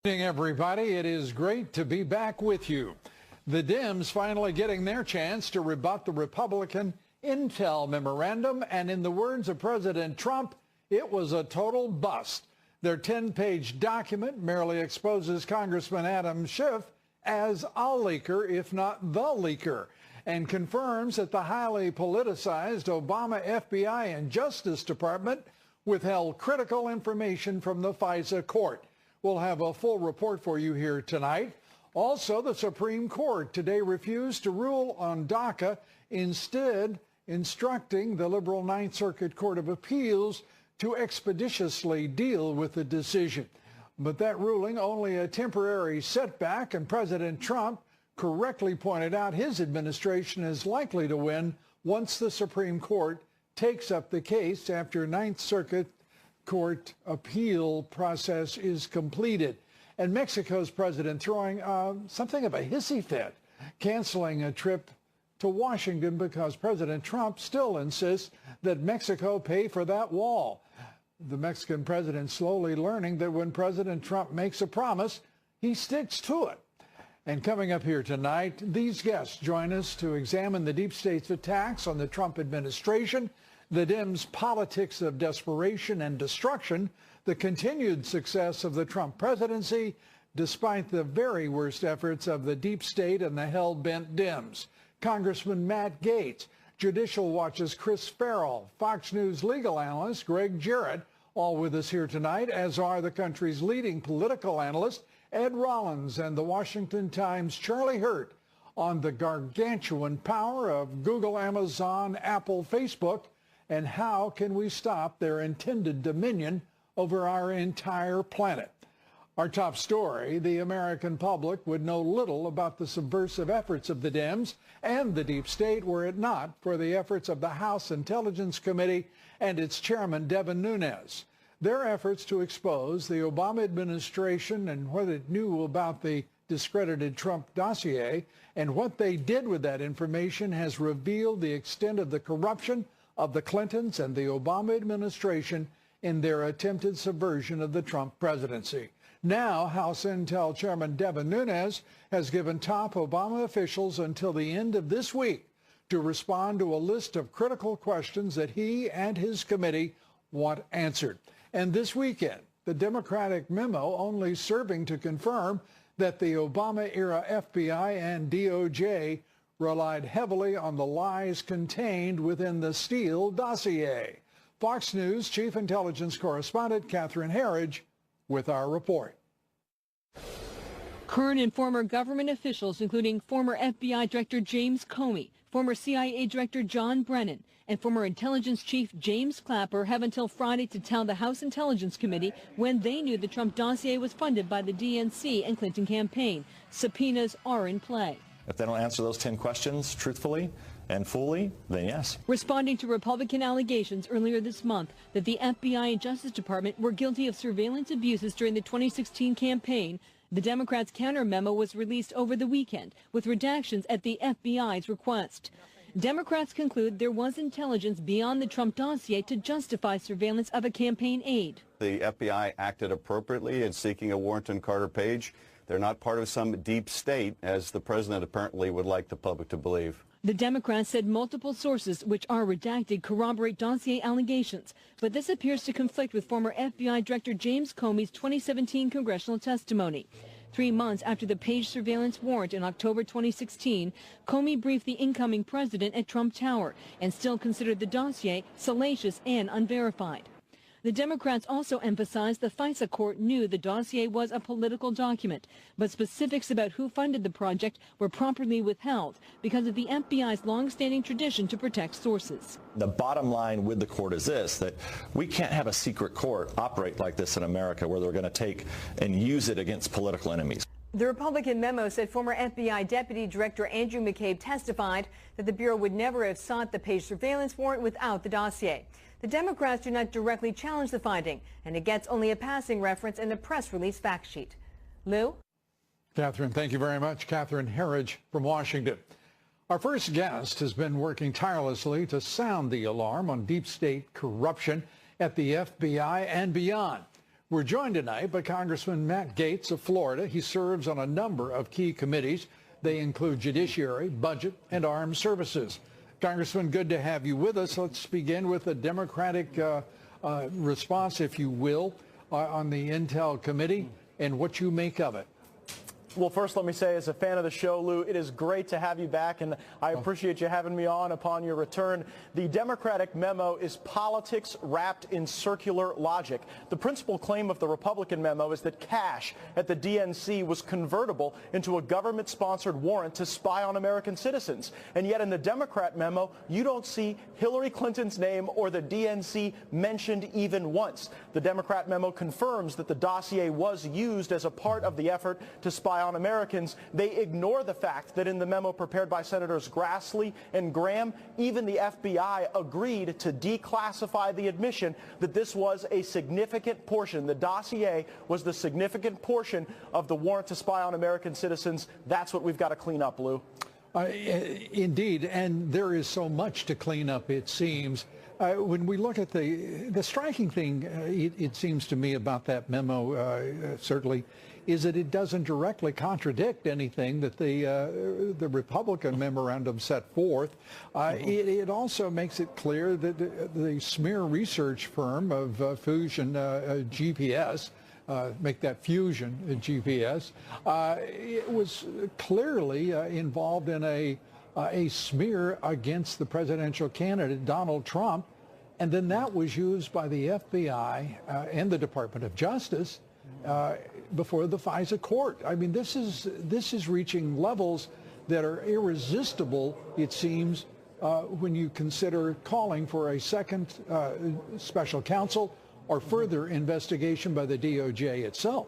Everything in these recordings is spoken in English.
Good evening, everybody. It is great to be back with you. The Dems finally getting their chance to rebut the Republican intel memorandum, and in the words of President Trump, it was a total bust. Their 10-page document merely exposes Congressman Adam Schiff as a leaker, if not the leaker, and confirms that the highly politicized Obama FBI and Justice Department withheld critical information from the FISA court. We'll have a full report for you here tonight. Also, the Supreme Court today refused to rule on DACA, instead instructing the liberal Ninth Circuit Court of Appeals to expeditiously deal with the decision. But that ruling only a temporary setback, and President Trump correctly pointed out his administration is likely to win once the Supreme Court takes up the case after Ninth Circuit Court appeal process is completed. And Mexico's president throwing something of a hissy fit, canceling a trip to Washington because President Trump still insists that Mexico pay for that wall. The Mexican president slowly learning that when President Trump makes a promise, he sticks to it. And coming up here tonight, these guests join us to examine the deep state's attacks on the Trump administration, the Dems' politics of desperation and destruction, the continued success of the Trump presidency, despite the very worst efforts of the deep state and the hell-bent Dems. Congressman Matt Gaetz, Judicial Watch's Chris Farrell, Fox News legal analyst Greg Jarrett, all with us here tonight, as are the country's leading political analyst Ed Rollins and the Washington Times' Charlie Hurt on the gargantuan power of Google, Amazon, Apple, Facebook, and how can we stop their intended dominion over our entire planet. Our top story, the American public would know little about the subversive efforts of the Dems and the deep state were it not for the efforts of the House Intelligence Committee and its chairman, Devin Nunes. Their efforts to expose the Obama administration and what it knew about the discredited Trump dossier and what they did with that information has revealed the extent of the corruption of the Clintons and the Obama administration in their attempted subversion of the Trump presidency. Now, House Intel Chairman Devin Nunes has given top Obama officials until the end of this week to respond to a list of critical questions that he and his committee want answered. And this weekend, the Democratic memo only serving to confirm that the Obama-era FBI and DOJ relied heavily on the lies contained within the Steele dossier. Fox News Chief Intelligence Correspondent Catherine Herridge with our report. Current and former government officials, including former FBI Director James Comey, former CIA Director John Brennan, and former Intelligence Chief James Clapper, have until Friday to tell the House Intelligence Committee when they knew the Trump dossier was funded by the DNC and Clinton campaign. Subpoenas are in play. If they don't answer those 10 questions truthfully and fully, then yes. Responding to Republican allegations earlier this month that the FBI and Justice Department were guilty of surveillance abuses during the 2016 campaign, the Democrats' counter memo was released over the weekend with redactions at the FBI's request. Democrats conclude there was intelligence beyond the Trump dossier to justify surveillance of a campaign aide. The FBI acted appropriately in seeking a warrant on Carter Page. They're not part of some deep state, as the president apparently would like the public to believe. The Democrats said multiple sources, which are redacted, corroborate dossier allegations. But this appears to conflict with former FBI Director James Comey's 2017 congressional testimony. 3 months after the Page surveillance warrant in October 2016, Comey briefed the incoming president at Trump Tower and still considered the dossier salacious and unverified. The Democrats also emphasized the FISA court knew the dossier was a political document, but specifics about who funded the project were properly withheld because of the FBI's long-standing tradition to protect sources. The bottom line with the court is this, that we can't have a secret court operate like this in America where they're going to take and use it against political enemies. The Republican memo said former FBI Deputy Director Andrew McCabe testified that the Bureau would never have sought the Page surveillance warrant without the dossier. The Democrats do not directly challenge the finding, and it gets only a passing reference in the press release fact sheet. Lou? Catherine, thank you very much. Catherine Herridge from Washington. Our first guest has been working tirelessly to sound the alarm on deep state corruption at the FBI and beyond. We're joined tonight by Congressman Matt Gaetz of Florida. He serves on a number of key committees. They include Judiciary, Budget, and Armed Services. Congressman, good to have you with us. Let's begin with a Democratic response, if you will, on the Intel Committee and what you make of it. Well, first, let me say, as a fan of the show, Lou, it is great to have you back, and I appreciate you having me on upon your return. The Democratic memo is politics wrapped in circular logic. The principal claim of the Republican memo is that cash at the DNC was convertible into a government-sponsored warrant to spy on American citizens. And yet in the Democrat memo, you don't see Hillary Clinton's name or the DNC mentioned even once. The Democrat memo confirms that the dossier was used as a part of the effort to spy on Americans. They ignore the fact that in the memo prepared by Senators Grassley and Graham, even the FBI agreed to declassify the admission that this was a significant portion. The dossier was the significant portion of the warrant to spy on American citizens. That's what we've got to clean up, Lou. Indeed, and there is so much to clean up, it seems. When we look at the striking thing, it seems to me about that memo, certainly, is that it doesn't directly contradict anything that the Republican memorandum set forth. It also makes it clear that the smear research firm of Fusion GPS, make that Fusion GPS, it was clearly involved in a smear against the presidential candidate, Donald Trump, and then that was used by the FBI and the Department of Justice before the FISA court. I mean, this is reaching levels that are irresistible, it seems, when you consider calling for a second special counsel or further investigation by the DOJ itself.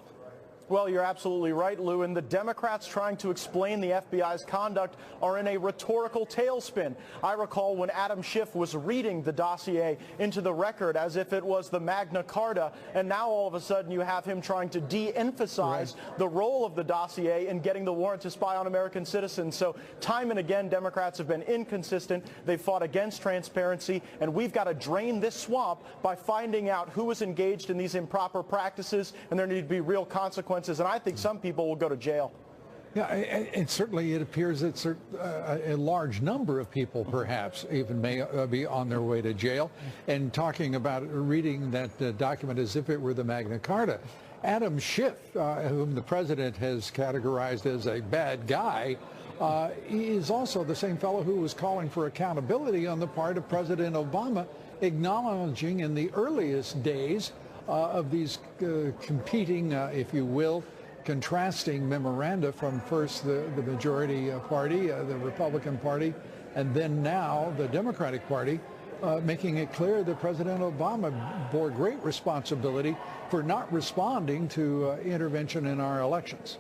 Well, you're absolutely right, Lou, and the Democrats trying to explain the FBI's conduct are in a rhetorical tailspin. I recall when Adam Schiff was reading the dossier into the record as if it was the Magna Carta, and now all of a sudden you have him trying to de-emphasize the role of the dossier in getting the warrant to spy on American citizens. So time and again, Democrats have been inconsistent. They've fought against transparency, and we've got to drain this swamp by finding out who was engaged in these improper practices, and there need to be real consequences. And I think some people will go to jail. Yeah, and certainly it appears that a large number of people perhaps even may be on their way to jail. And talking about reading that document as if it were the Magna Carta, Adam Schiff, whom the president has categorized as a bad guy, is also the same fellow who was calling for accountability on the part of President Obama, acknowledging in the earliest days of these competing, if you will, contrasting memoranda from first the majority party, the Republican Party, and then now the Democratic Party, making it clear that President Obama bore great responsibility for not responding to intervention in our elections.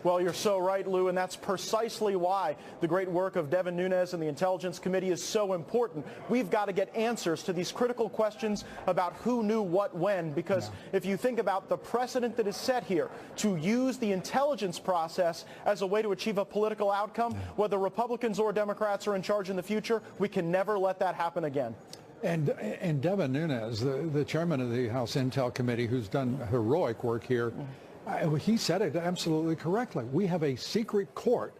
Well, you're so right, Lou, and that's precisely why the great work of Devin Nunes and the Intelligence Committee is so important. We've got to get answers to these critical questions about who knew what when, because if you think about the precedent that is set here to use the intelligence process as a way to achieve a political outcome, whether Republicans or Democrats are in charge in the future, we can never let that happen again. And Devin Nunes, the chairman of the House Intel Committee, who's done heroic work here, he said it absolutely correctly. We have a secret court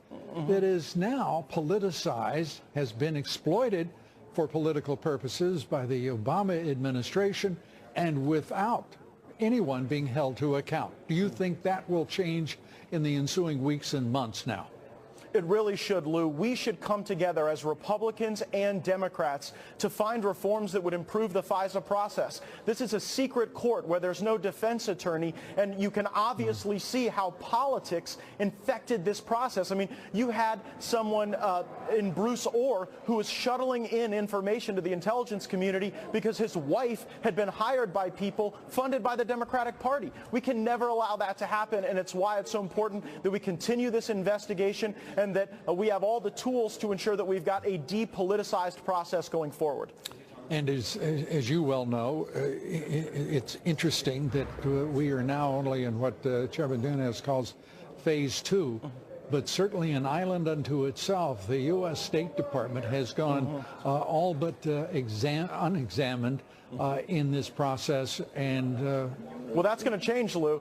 that is now politicized, has been exploited for political purposes by the Obama administration, and without anyone being held to account. Do you think that will change in the ensuing weeks and months now? It really should, Lou. We should come together as Republicans and Democrats to find reforms that would improve the FISA process. This is a secret court where there's no defense attorney, and you can obviously see how politics infected this process. I mean, you had someone in Bruce Orr who was shuttling in information to the intelligence community because his wife had been hired by people funded by the Democratic Party. We can never allow that to happen, and it's why it's so important that we continue this investigation and that we have all the tools to ensure that we've got a depoliticized process going forward. And as you well know, it's interesting that we are now only in what Chairman Nunes calls phase 2, but certainly an island unto itself. The U.S. State Department has gone all but unexamined in this process, and Well, that's going to change, Lou.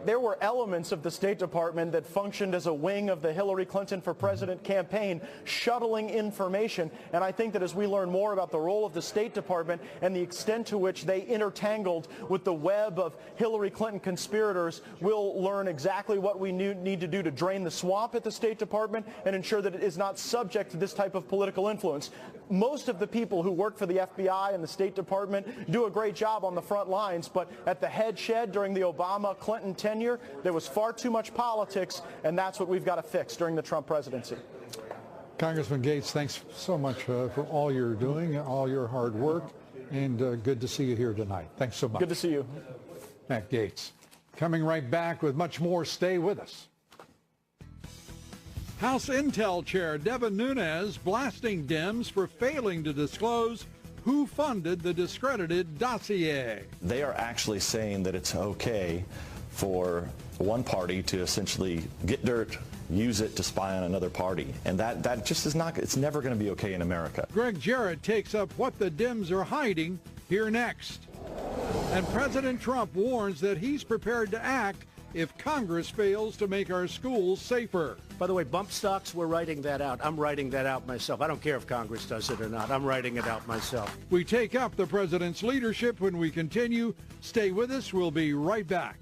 There were elements of the State Department that functioned as a wing of the Hillary Clinton for President campaign, shuttling information. And I think that as we learn more about the role of the State Department and the extent to which they intertangled with the web of Hillary Clinton conspirators, we'll learn exactly what we need to do to drain the swamp at the State Department and ensure that it is not subject to this type of political influence. Most of the people who work for the FBI and the State Department do a great job on the front lines, but at the head shed during the Obama-Clinton tenure, there was far too much politics, and that's what we've got to fix during the Trump presidency. Congressman Gates, thanks so much for all you're doing, all your hard work, and good to see you here tonight. Thanks so much. Good to see you. Matt Gates. Coming right back with much more. Stay with us. House Intel Chair Devin Nunes blasting Dems for failing to disclose who funded the discredited dossier. They are actually saying that it's okay for one party to essentially get dirt, use it to spy on another party. And that just is not, it's never going to be okay in America. Greg Jarrett takes up what the Dems are hiding here next. And President Trump warns that he's prepared to act if Congress fails to make our schools safer. By the way, bump stocks, we're writing that out. I'm writing that out myself. I don't care if Congress does it or not. I'm writing it out myself. We take up the president's leadership when we continue. Stay with us. We'll be right back.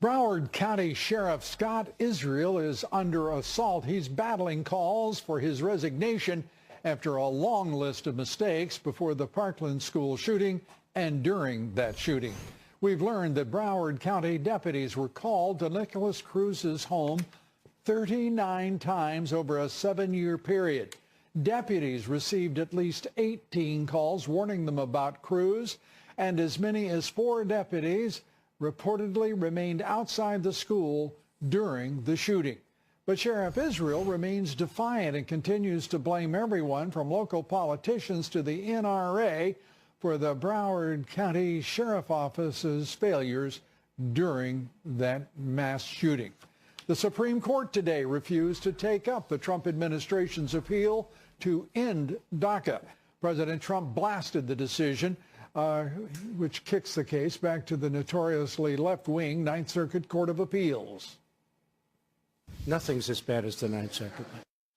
Broward County Sheriff Scott Israel is under assault. He's battling calls for his resignation after a long list of mistakes before the Parkland school shooting and during that shooting. We've learned that Broward County deputies were called to Nicholas Cruz's home 39 times over a 7-year period. Deputies received at least 18 calls warning them about Cruz, and as many as 4 deputies reportedly remained outside the school during the shooting. But Sheriff Israel remains defiant and continues to blame everyone from local politicians to the NRA for the Broward County Sheriff Office's failures during that mass shooting. The Supreme Court today refused to take up the Trump administration's appeal to end DACA. President Trump blasted the decision, which kicks the case back to the notoriously left-wing Ninth Circuit Court of Appeals. Nothing's as bad as the Ninth Circuit.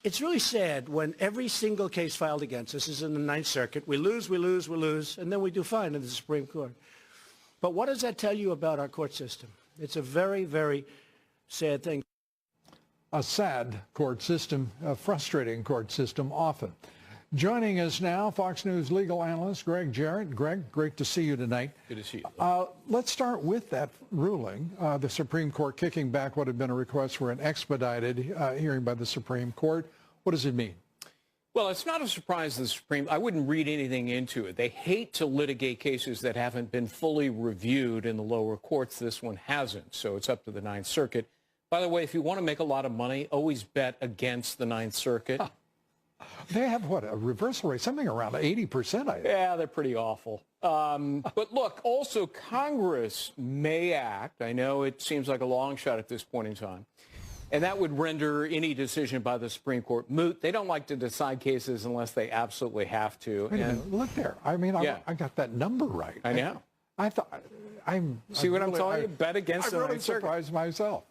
It's really sad when every single case filed against us is in the Ninth Circuit. We lose, and then we do fine in the Supreme Court. But what does that tell you about our court system? It's a very, very sad thing. A sad court system, a frustrating court system often. Joining us now, Fox News legal analyst Greg Jarrett. Greg, great to see you tonight. Good to see you. Let's start with that ruling, the Supreme Court kicking back what had been a request for an expedited hearing by the Supreme Court. What does it mean? Well, it's not a surprise to the Supreme. I wouldn't read anything into it. They hate to litigate cases that haven't been fully reviewed in the lower courts. This one hasn't, so it's up to the Ninth Circuit. By the way, if you want to make a lot of money, always bet against the Ninth Circuit. They have, what, a reversal rate, something around 80%. Yeah, they're pretty awful. But look, also Congress may act. I know it seems like a long shot at this point in time. And that would render any decision by the Supreme Court moot. They don't like to decide cases unless they absolutely have to. Wait a minute, look there. I mean, yeah. I got that number right. I know. I thought, See what I'm telling you? Bet against the Ninth Circuit. I'm really surprised myself.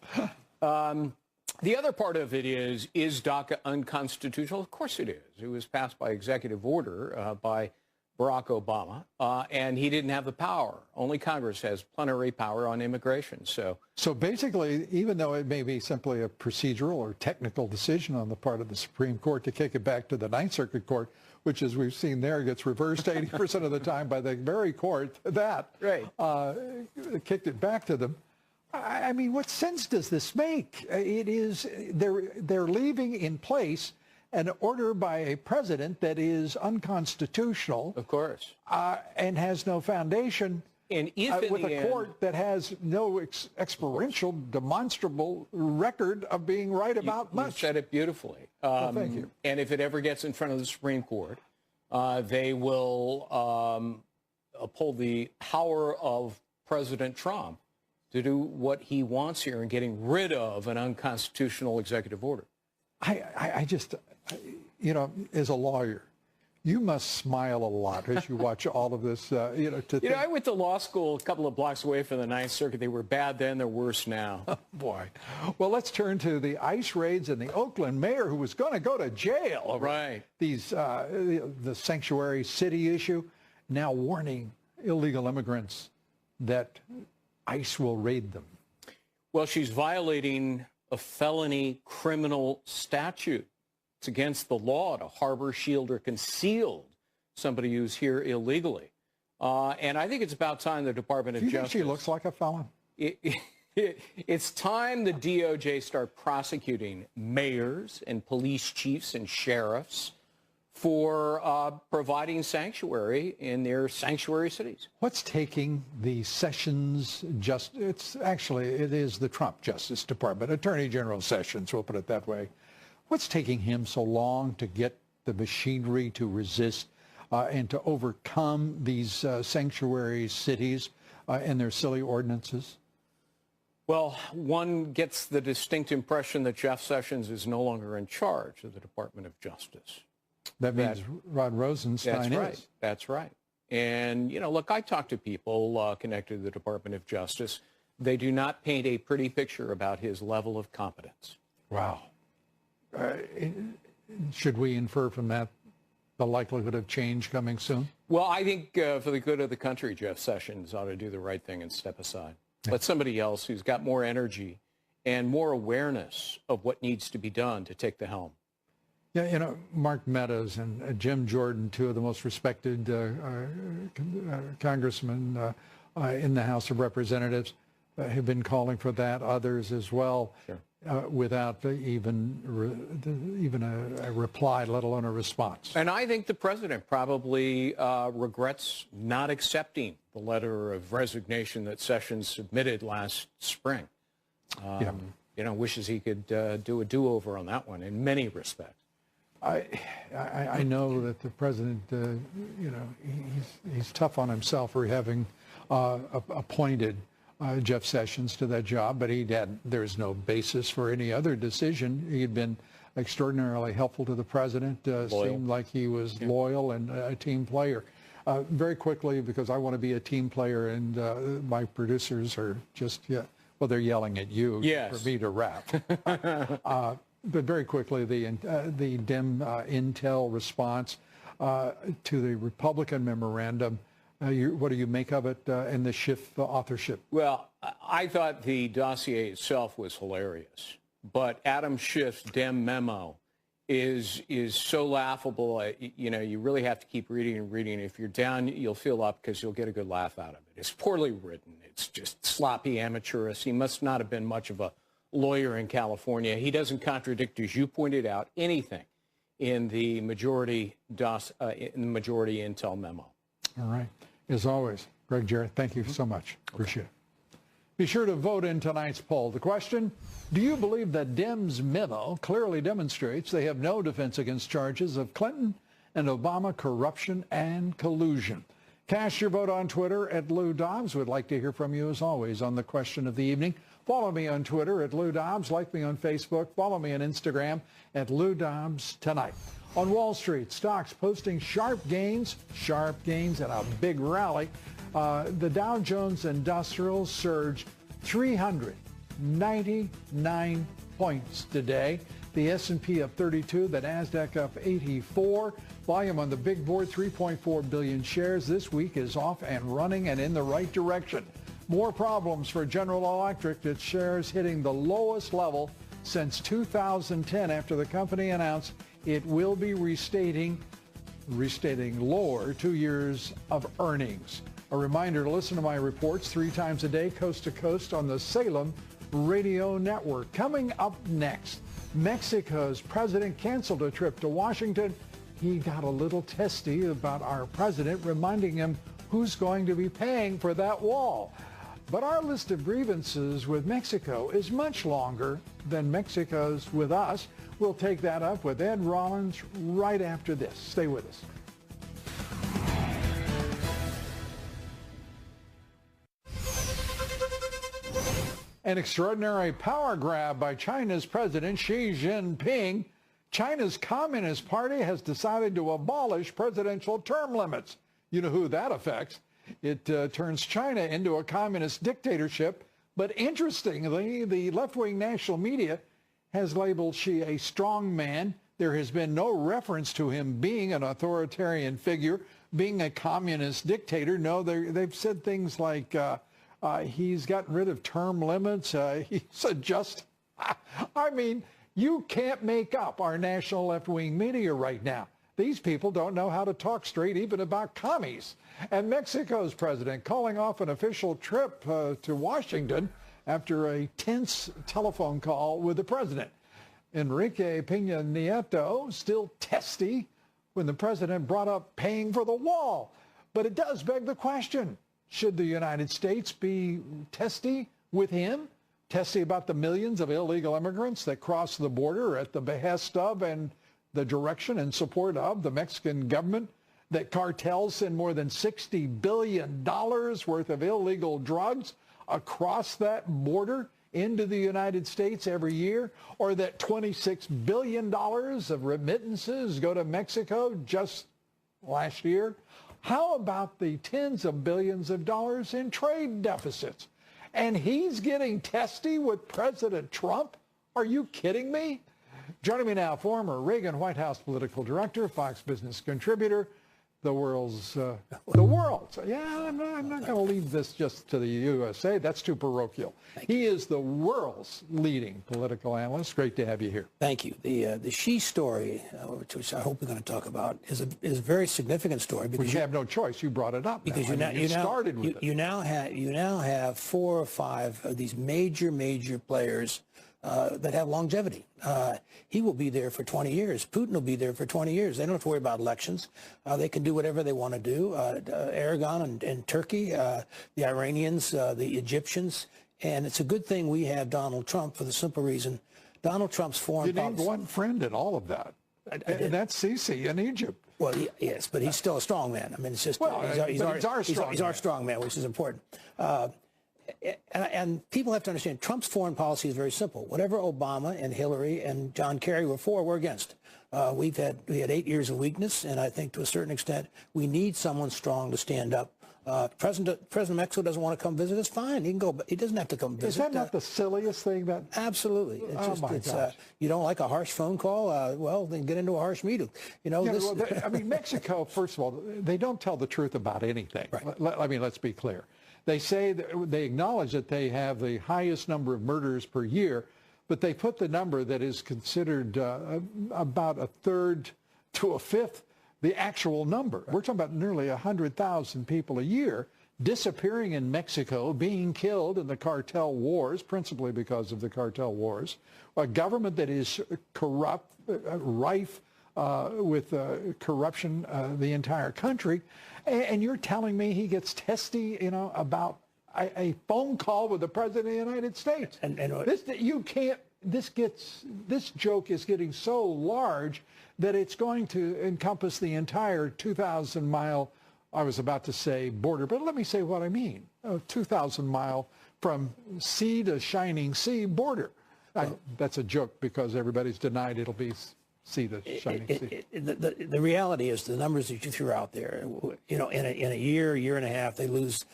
The other part of it is DACA unconstitutional? Of course it is. It was passed by executive order by Barack Obama, and he didn't have the power. Only Congress has plenary power on immigration. So basically, even though it may be simply a procedural or technical decision on the part of the Supreme Court to kick it back to the Ninth Circuit Court, which, as we've seen there, gets reversed 80% of the time by the very court that kicked it back to them. I mean, what sense does this make? It is they're leaving in place an order by a president that is unconstitutional, of course, and has no foundation. And if with a court that has no experiential, demonstrable record of being right about much. You said it beautifully. Well, thank you. And if it ever gets in front of the Supreme Court, they will uphold the power of President Trump to do what he wants here in getting rid of an unconstitutional executive order. I just, you know, as a lawyer, You must smile a lot as you watch all of this. I went to law school a couple of blocks away from the Ninth Circuit. They were bad then. They're worse now. Oh, boy. Well, let's turn to the ICE raids and the Oakland mayor who was going to go to jail over these the sanctuary city issue, now warning illegal immigrants that ICE will raid them. Well, she's violating a felony criminal statute. It's against the law to harbor, shield, or conceal somebody who's here illegally. And I think it's about time the Department of Justice... Do you think she looks like a felon? It's time the DOJ start prosecuting mayors and police chiefs and sheriffs for providing sanctuary in their sanctuary cities. What's taking the Sessions it is the Trump Justice Department, Attorney General Sessions, we'll put it that way. What's taking him so long to get the machinery to resist and to overcome these sanctuary cities and their silly ordinances? Well, one gets the distinct impression that Jeff Sessions is no longer in charge of the Department of Justice. That means Rod Rosenstein is. That's right. And, look, I talk to people connected to the Department of Justice. They do not paint a pretty picture about his level of competence. Wow. Should we infer from that the likelihood of change coming soon? Well, I think for the good of the country, Jeff Sessions ought to do the right thing and step aside. Yeah. Let somebody else who's got more energy and more awareness of what needs to be done to take the helm. Yeah, Mark Meadows and Jim Jordan, two of the most respected congressmen in the House of Representatives, have been calling for that. Others as well. Sure. Without even a reply, let alone a response. And I think the president probably regrets not accepting the letter of resignation that Sessions submitted last spring. Wishes he could do a do-over on that one in many respects. I know that the president, he's tough on himself for having appointed Jeff Sessions to that job, but there's no basis for any other decision. He had been extraordinarily helpful to the president, seemed like he was loyal and a team player. Very quickly, because I want to be a team player, and my producers are just, they're yelling at you for me to rap. But very quickly, the Dem intel response to the Republican memorandum, what do you make of it and the Schiff authorship? Well, I thought the dossier itself was hilarious, but Adam Schiff's Dem memo is so laughable. You really have to keep reading and reading. If you're down, you'll feel up because you'll get a good laugh out of it. It's poorly written. It's just sloppy, amateurish. He must not have been much of a lawyer in California. He doesn't contradict, as you pointed out, anything in the majority intel memo. All right. As always, Greg Jarrett, thank you so much. Appreciate it. Be sure to vote in tonight's poll. The question, do you believe that Dems' memo clearly demonstrates they have no defense against charges of Clinton and Obama corruption and collusion? Cast your vote on Twitter at Lou Dobbs. We'd like to hear from you, as always, on the question of the evening. Follow me on Twitter at Lou Dobbs. Like me on Facebook. Follow me on Instagram at Lou Dobbs Tonight. On Wall Street, stocks posting sharp gains and a big rally. The Dow Jones Industrial surged 399 points today. The S&P up 32, the Nasdaq up 84. Volume on the big board, 3.4 billion shares. This week is off and running and in the right direction. More problems for General Electric, its shares hitting the lowest level since 2010 after the company announced it will be restating lower 2 years of earnings. A reminder to listen to my reports 3 times a day, coast to coast, on the Salem Radio Network. Coming up next, Mexico's president canceled a trip to Washington. He got a little testy about our president, reminding him who's going to be paying for that wall. But our list of grievances with Mexico is much longer than Mexico's with us. We'll take that up with Ed Rollins right after this. Stay with us. An extraordinary power grab by China's President Xi Jinping China's Communist Party has decided to abolish presidential term limits. You know who that affects. It turns China into a communist dictatorship. But interestingly, the left-wing national media has labeled Xi a strong man. There has been no reference to him being an authoritarian figure, being a communist dictator. No, they've said things like he's gotten rid of term limits. He's a just... I mean, you can't make up our national left-wing media right now. These people don't know how to talk straight even about commies. And Mexico's president calling off an official trip to Washington after a tense telephone call with the president. Enrique Peña Nieto still testy when the president brought up paying for the wall. But it does beg the question, should the United States be testy with him? Testy about the millions of illegal immigrants that cross the border at the behest of and the direction and support of the Mexican government, that cartels send more than $60 billion worth of illegal drugs across that border into the United States every year, or that $26 billion of remittances go to Mexico just last year? How about the tens of billions of dollars in trade deficits? And he's getting testy with President Trump? Are you kidding me? Joining me now, former Reagan White House political director, Fox Business contributor, the world. Yeah, I'm not going to leave this just to the USA. That's too parochial. He is the world's leading political analyst. Great to have you here. Thank you. The Xi story, which I hope we're going to talk about, is a very significant story because you have no choice. You brought it up because you now have 4 or 5 of these major players that have longevity. He will be there for 20 years. Putin will be there for 20 years. They don't have to worry about elections. They can do whatever they want to do. Aragon and Turkey, the Iranians, the Egyptians. And it's a good thing we have Donald Trump for the simple reason Donald Trump's foreign policy. You named one friend in all of that. And that's Sisi in Egypt. Well, yes, but he's still a strong man. I mean, it's just he's our strong man, which is important. And people have to understand Trump's foreign policy is very simple. Whatever Obama and Hillary and John Kerry were for, we're against. We had 8 years of weakness, and I think to a certain extent we need someone strong to stand up. President of Mexico doesn't want to come visit us. Fine, he can go, but he doesn't have to come visit. Is that not the silliest thing? That absolutely. You don't like a harsh phone call? Well, then get into a harsh meeting. You know, I mean, Mexico. First of all, they don't tell the truth about anything. Right. I mean, let's be clear. They say that they acknowledge that they have the highest number of murders per year, but they put the number that is considered about a third to a fifth the actual number. Right. We're talking about nearly 100,000 people a year disappearing in Mexico, being killed in the cartel wars, principally because of the cartel wars, a government that is corrupt, rife with corruption, the entire country. And you're telling me he gets testy, about a phone call with the President of the United States. This joke is getting so large that it's going to encompass the entire 2,000-mile, I was about to say border, but let me say what I mean, 2,000-mile from sea to shining sea border. That's a joke because everybody's denied it'll be sea to shining sea. The reality is the numbers that you threw out there, in a year and a half, they lose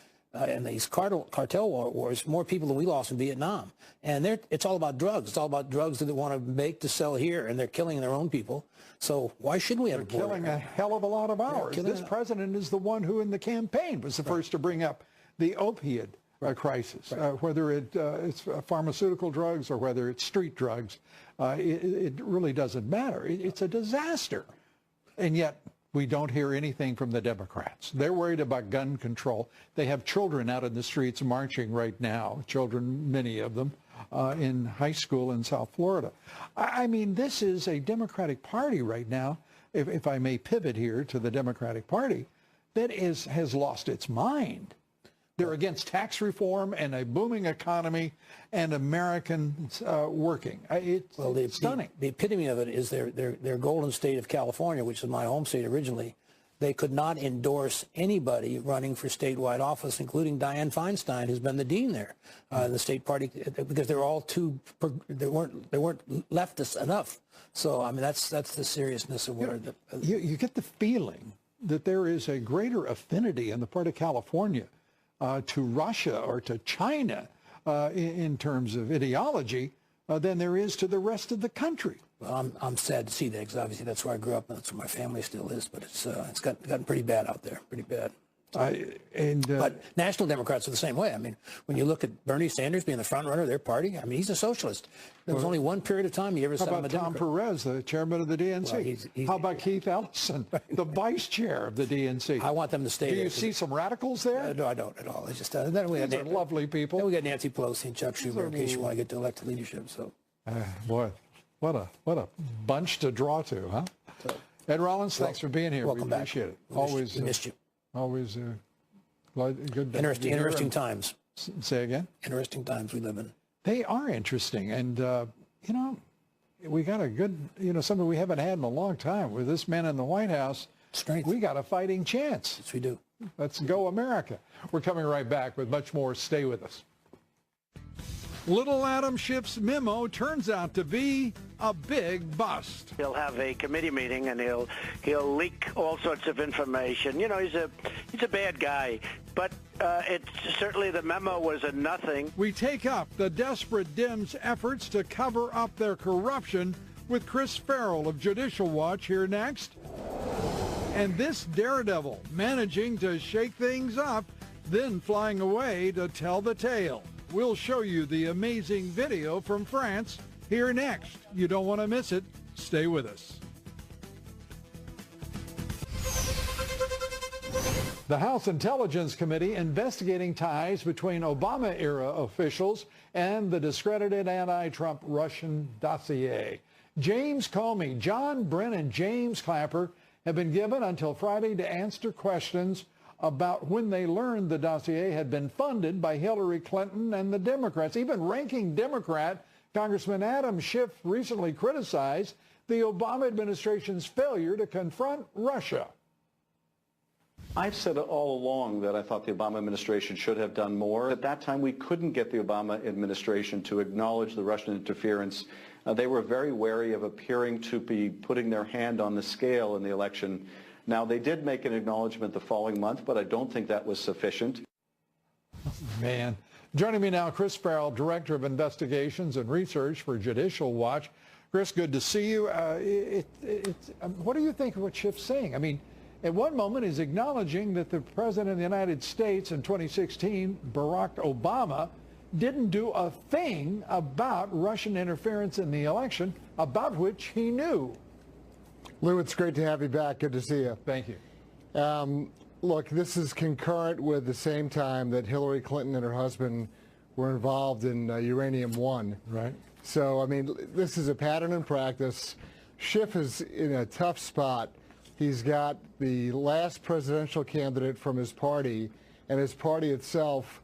in these cartel wars more people than we lost in Vietnam. And it's all about drugs. It's all about drugs that they want to make to sell here, and they're killing their own people. So why shouldn't we have a border? They're killing a hell of a lot of ours. This president is the one who in the campaign was the first to bring up the opioid crisis, whether it's pharmaceutical drugs or whether it's street drugs. It really doesn't matter. It's a disaster. And yet we don't hear anything from the Democrats. They're worried about gun control. They have children out in the streets marching right now, children, many of them, in high school in South Florida. I mean, this is a Democratic Party right now, if I may pivot here to the Democratic Party, that has lost its mind. They're against tax reform and a booming economy and Americans working. It's stunning. The epitome of it is their golden state of California, which is my home state originally. they could not endorse anybody running for statewide office, including Dianne Feinstein, who's been the dean there, the state party, because they weren't leftist enough. So I mean, that's the seriousness of where you get the feeling that there is a greater affinity in the part of California to Russia or to China in terms of ideology than there is to the rest of the country. Well, I'm sad to see that, because obviously that's where I grew up and that's where my family still is. But it's gotten pretty bad out there, pretty bad. But national Democrats are the same way. I mean, when you look at Bernie Sanders being the front runner of their party, I mean, he's a socialist. There was only one period of time he ever said, I'm a Democrat. How about Tom Perez, the chairman of the DNC? Well, how about Keith Ellison, the vice chair of the DNC? I want them to stay there. Do you see some radicals there? No, I don't at all. It's just then we have lovely people. Then we got Nancy Pelosi and Chuck Schumer in case you want to get to elected leadership. So, boy, what a bunch to draw to, huh? So, Ed Rollins, thanks for being here. Welcome we appreciate it. We missed you. Always good. Interesting times. Say again? Interesting times we live in. They are interesting, and we got a good, something we haven't had in a long time. With this man in the White House, strength. We got a fighting chance. Yes, we do. Let's go, America. We're coming right back with much more. Stay with us. Little Adam Schiff's memo turns out to be a big bust. He'll have a committee meeting and he'll leak all sorts of information. He's a bad guy, but it's certainly the memo was a nothing. We take up the desperate Dems' efforts to cover up their corruption with Chris Farrell of Judicial Watch here next. And this daredevil managing to shake things up, then flying away to tell the tale. We'll show you the amazing video from France here next. You don't want to miss it. Stay with us. The House Intelligence Committee investigating ties between Obama-era officials and the discredited anti-Trump Russian dossier. James Comey, John Brennan, and James Clapper have been given until Friday to answer questions about when they learned the dossier had been funded by Hillary Clinton and the Democrats. Even ranking Democrat Congressman Adam Schiff recently criticized the Obama administration's failure to confront Russia. I've said all along that I thought the Obama administration should have done more. At that time, we couldn't get the Obama administration to acknowledge the Russian interference. They were very wary of appearing to be putting their hand on the scale in the election. Now, they did make an acknowledgement the following month, but I don't think that was sufficient. Man. Joining me now, Chris Farrell, Director of Investigations and Research for Judicial Watch. Chris, good to see you. What do you think of what Schiff's saying? I mean, at one moment he's acknowledging that the President of the United States in 2016, Barack Obama, didn't do a thing about Russian interference in the election, about which he knew. Lou, it's great to have you back. Good to see you. Thank you. Look, this is concurrent with the same time that Hillary Clinton and her husband were involved in Uranium One. Right. So, I mean, this is a pattern in practice. Schiff is in a tough spot. He's got the last presidential candidate from his party and his party itself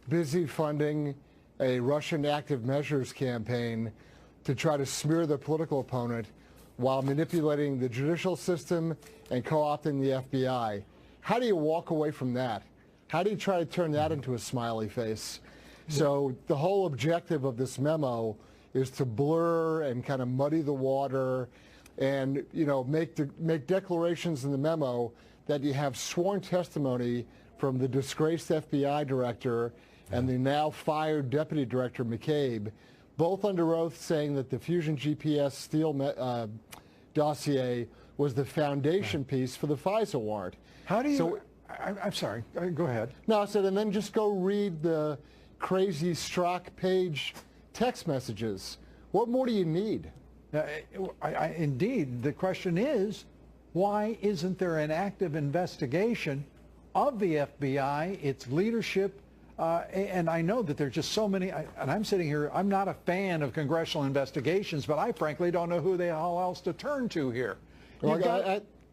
busy funding a Russian active measures campaign to try to smear the political opponent while manipulating the judicial system and co-opting the FBI. How do you walk away from that? How do you try to turn that into a smiley face? So the whole objective of this memo is to blur and kind of muddy the water and, make declarations in the memo that you have sworn testimony from the disgraced FBI director and the now fired deputy director McCabe, both under oath saying that the Fusion GPS Steele dossier was the foundation piece for the FISA warrant. How do you... I'm sorry. Go ahead. No, I said, and then just go read the crazy Strzok page text messages. What more do you need? Indeed, the question is, why isn't there an active investigation of the FBI, its leadership? And I know that there's just so many, and I'm sitting here, I'm not a fan of congressional investigations, but I frankly don't know who the hell else to turn to here. Well,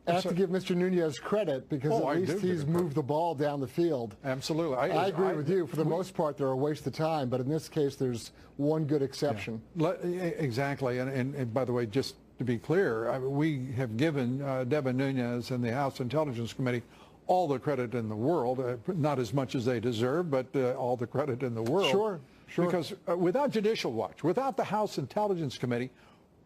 I have to give Mr. Nunez credit because at least he's moved the ball down the field. Absolutely. I agree with you. For the most part, they're a waste of time, but in this case, there's one good exception. Yeah. Exactly. And by the way, just to be clear, we have given Devin Nunes and the House Intelligence Committee all the credit in the world, not as much as they deserve, but all the credit in the world. Sure. Because without Judicial Watch, without the House Intelligence Committee,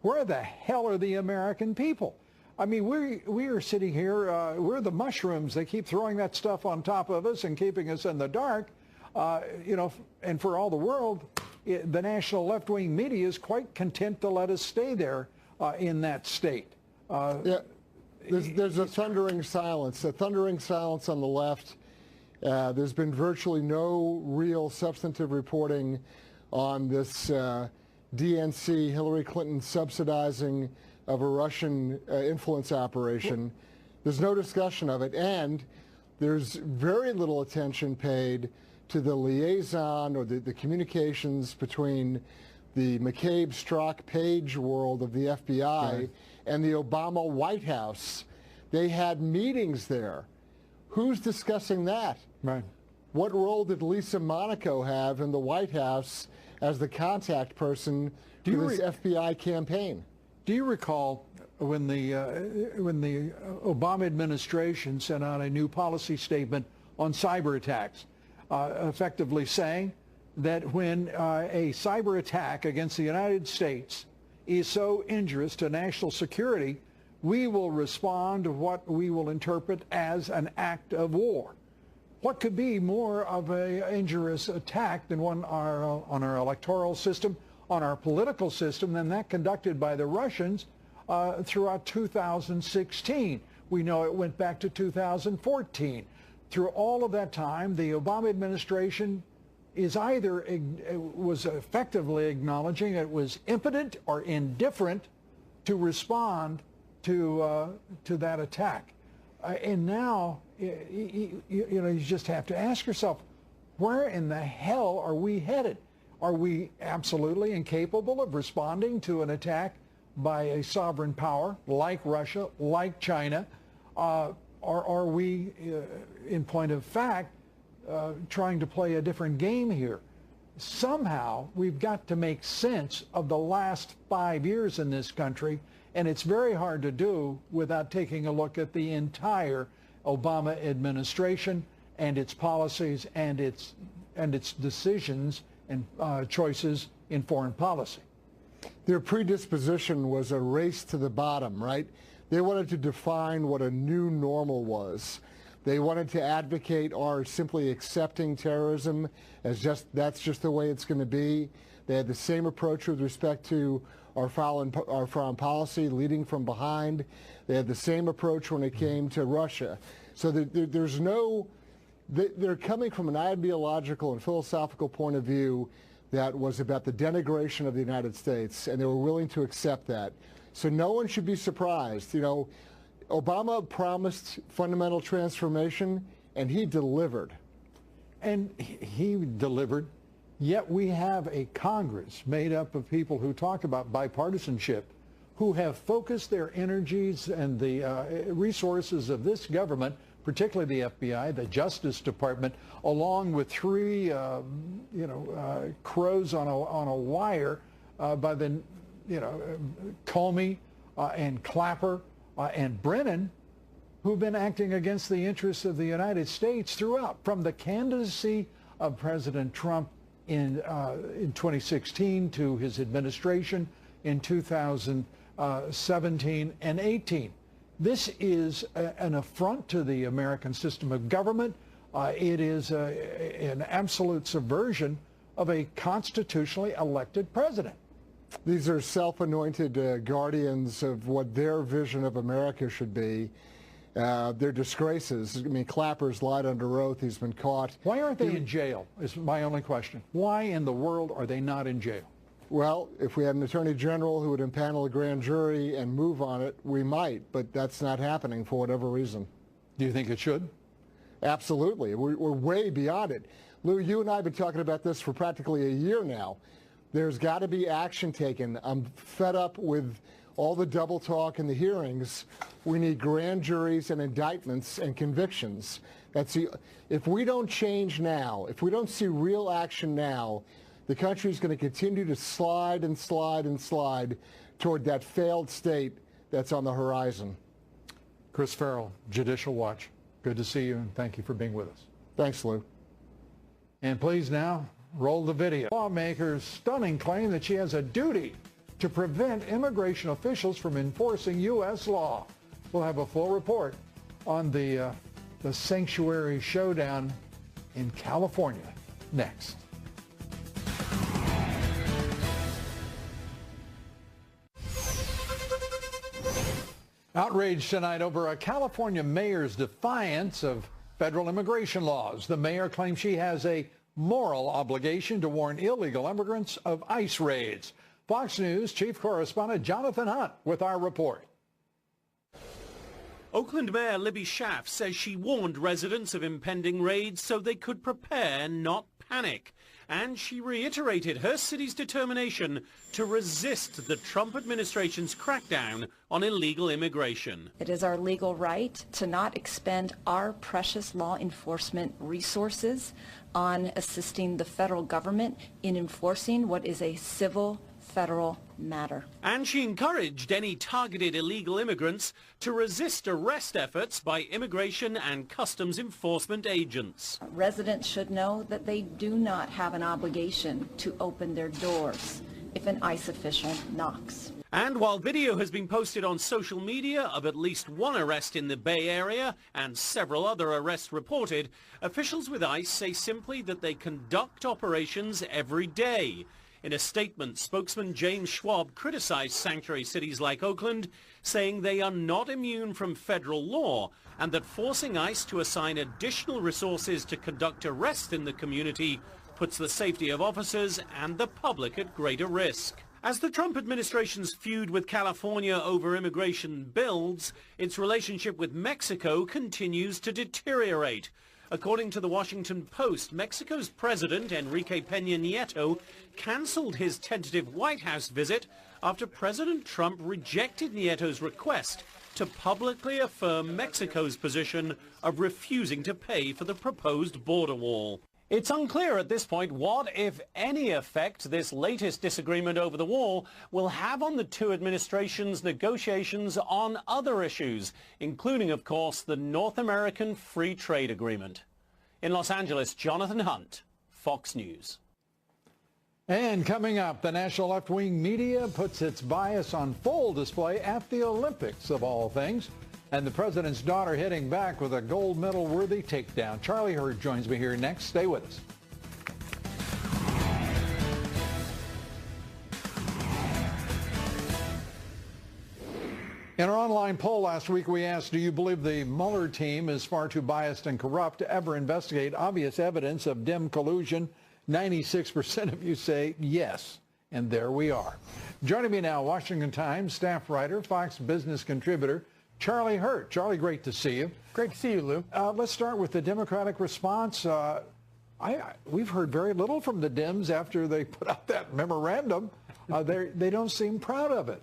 where the hell are the American people? I mean, we are sitting here, we're the mushrooms. They keep throwing that stuff on top of us and keeping us in the dark. And for all the world, the national left-wing media is quite content to let us stay there in that state. There's a thundering silence on the left. There's been virtually no real substantive reporting on this DNC, Hillary Clinton subsidizing of a Russian influence operation. There's no discussion of it, and there's very little attention paid to the liaison or the communications between the McCabe, Strzok, Page world of the FBI and the Obama White House. They had meetings there. Who's discussing that? Right. What role did Lisa Monaco have in the White House as the contact person for this FBI campaign? Do you recall when the Obama administration sent out a new policy statement on cyber attacks, effectively saying that when a cyber attack against the United States is so injurious to national security, we will respond to what we will interpret as an act of war. What could be more of an injurious attack than one on our electoral system, on our political system, than that conducted by the Russians throughout 2016? We know it went back to 2014. Through all of that time, the Obama administration is either was effectively acknowledging it was impotent or indifferent to respond to that attack. And now, you just have to ask yourself, where in the hell are we headed? Are we absolutely incapable of responding to an attack by a sovereign power like Russia, like China? Or are we, in point of fact, trying to play a different game here? Somehow, we've got to make sense of the last 5 years in this country, and it's very hard to do without taking a look at the entire Obama administration and its policies and its decisions and choices in foreign policy. Their predisposition was a race to the bottom, right? They wanted to define what a new normal was. They wanted to advocate our simply accepting terrorism as that's just the way it's going to be. They had the same approach with respect to our foreign policy, leading from behind. They had the same approach when it came to Russia. So there's no, they're coming from an ideological and philosophical point of view that was about the denigration of the United States, and they were willing to accept that. So no one should be surprised. You know, Obama promised fundamental transformation, and he delivered. And he delivered, yet we have a Congress made up of people who talk about bipartisanship, who have focused their energies and the resources of this government, particularly the FBI, the Justice Department, along with three, crows on a wire by the, Comey and Clapper and Brennan, who've been acting against the interests of the United States throughout, from the candidacy of President Trump in 2016 to his administration in 2017 and 18. This is an affront to the American system of government. It is an absolute subversion of a constitutionally elected president. These are self-anointed guardians of what their vision of America should be. They're disgraces. I mean, Clapper's lied under oath. He's been caught. Why aren't they in jail is my only question. Why in the world are they not in jail? Well, if we had an attorney general who would impanel a grand jury and move on it, we might, but that's not happening for whatever reason. Do you think it should? Absolutely. We're way beyond it. Lou, you and I have been talking about this for practically a year now. There's got to be action taken. I'm fed up with all the double talk in the hearings. We need grand juries and indictments and convictions. If we don't change now, if we don't see real action now, the country is going to continue to slide and slide and slide toward that failed state that's on the horizon. Chris Farrell, Judicial Watch. Good to see you, and thank you for being with us. Thanks, Lou. And please now, roll the video. Lawmaker's stunning claim that she has a duty to prevent immigration officials from enforcing U.S. law. We'll have a full report on the sanctuary showdown in California next. Outrage tonight over a California mayor's defiance of federal immigration laws. The mayor claims she has a moral obligation to warn illegal immigrants of ICE raids. Fox News chief correspondent Jonathan Hunt with our report. Oakland Mayor Libby Schaaf says she warned residents of impending raids so they could prepare, not panic. And she reiterated her city's determination to resist the Trump administration's crackdown on illegal immigration. It is our legal right to not expend our precious law enforcement resources on assisting the federal government in enforcing what is a civil federal matter. And she encouraged any targeted illegal immigrants to resist arrest efforts by immigration and customs enforcement agents. Residents should know that they do not have an obligation to open their doors if an ICE official knocks. And while video has been posted on social media of at least one arrest in the Bay Area and several other arrests reported, officials with ICE say simply that they conduct operations every day. In a statement, spokesman James Schwab criticized sanctuary cities like Oakland, saying they are not immune from federal law and that forcing ICE to assign additional resources to conduct arrests in the community puts the safety of officers and the public at greater risk. As the Trump administration's feud with California over immigration builds, its relationship with Mexico continues to deteriorate. According to the Washington Post, Mexico's president, Enrique Peña Nieto, canceled his tentative White House visit after President Trump rejected Nieto's request to publicly affirm Mexico's position of refusing to pay for the proposed border wall. It's unclear at this point what, if any, effect this latest disagreement over the wall will have on the two administrations' negotiations on other issues, including, of course, the North American Free Trade Agreement. In Los Angeles, Jonathan Hunt, Fox News. And coming up, the national left-wing media puts its bias on full display at the Olympics, of all things. And the president's daughter hitting back with a gold medal-worthy takedown. Charlie Hurd joins me here next. Stay with us. In our online poll last week, we asked, do you believe the Mueller team is far too biased and corrupt to ever investigate obvious evidence of dim collusion? 96% of you say yes. And there we are. Joining me now, Washington Times staff writer, Fox Business contributor, Charlie Hurd. Charlie, great to see you. Great to see you, Lou. Let's start with the Democratic response. We've heard very little from the Dems after they put out that memorandum. They don't seem proud of it.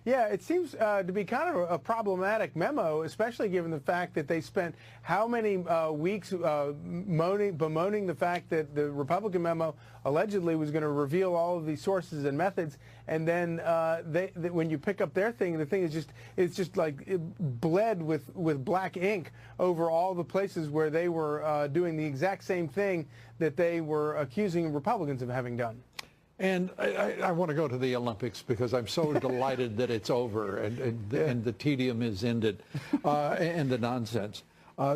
Yeah, it seems to be kind of a problematic memo, especially given the fact that they spent how many weeks bemoaning the fact that the Republican memo allegedly was going to reveal all of these sources and methods, and then when you pick up their thing, the thing is just like it bled with black ink over all the places where they were doing the exact same thing that they were accusing Republicans of having done. And I want to go to the Olympics because I'm so delighted that it's over and the tedium is ended and the nonsense.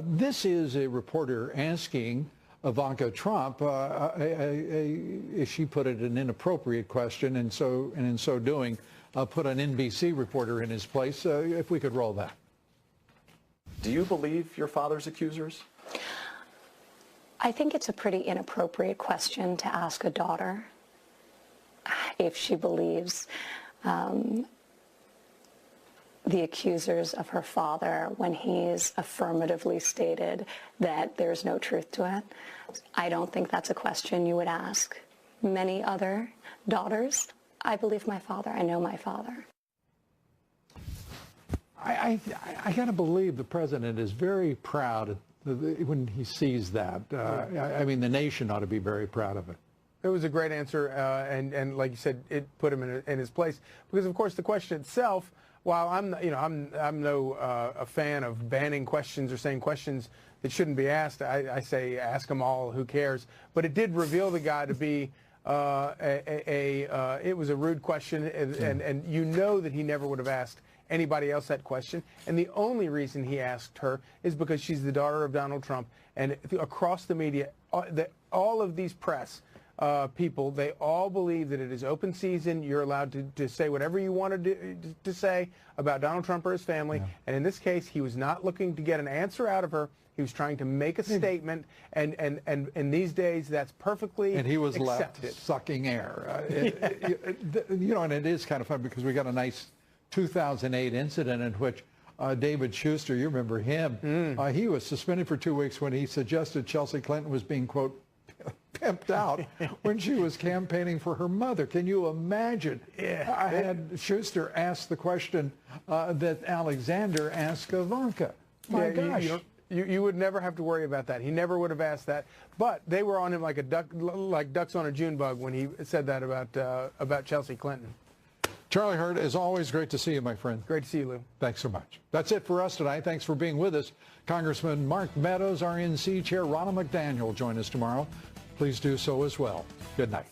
This is a reporter asking Ivanka Trump, she put it, an inappropriate question, and in so doing, put an NBC reporter in his place. If we could roll that. Do you believe your father's accusers? I think it's a pretty inappropriate question to ask a daughter. If she believes the accusers of her father when he's affirmatively stated that there's no truth to it. I don't think that's a question you would ask many other daughters. I believe my father. I know my father. I got to believe the president is very proud when he sees that. I mean, the nation ought to be very proud of it. It was a great answer, and like you said, it put him in his place. Because of course the question itself, while I'm no a fan of banning questions or saying questions that shouldn't be asked, I say ask them all. Who cares? But it did reveal the guy to be it was a rude question, and you know that he never would have asked anybody else that question. And the only reason he asked her is because she's the daughter of Donald Trump. And across the media, all of these press people, they all believe that it is open season. You're allowed to say whatever you want to say about Donald Trump or his family. Yeah. And in this case, he was not looking to get an answer out of her. He was trying to make a statement, and these days that's perfectly accepted. And he was left sucking air. And it is kind of fun because we got a nice 2008 incident in which David Schuster, you remember him, he was suspended for 2 weeks when he suggested Chelsea Clinton was being, quote, pimped out when she was campaigning for her mother. Can you imagine? Yeah. I had Schuster ask the question that Alexander asked Ivanka. My gosh. You would never have to worry about that. He never would have asked that. But they were on him like ducks on a June bug when he said that about Chelsea Clinton. Charlie Hurd, as always, great to see you, my friend. Great to see you, Lou. Thanks so much. That's it for us tonight. Thanks for being with us. Congressman Mark Meadows, RNC Chair Ronald McDaniel will join us tomorrow. Please do so as well. Good night.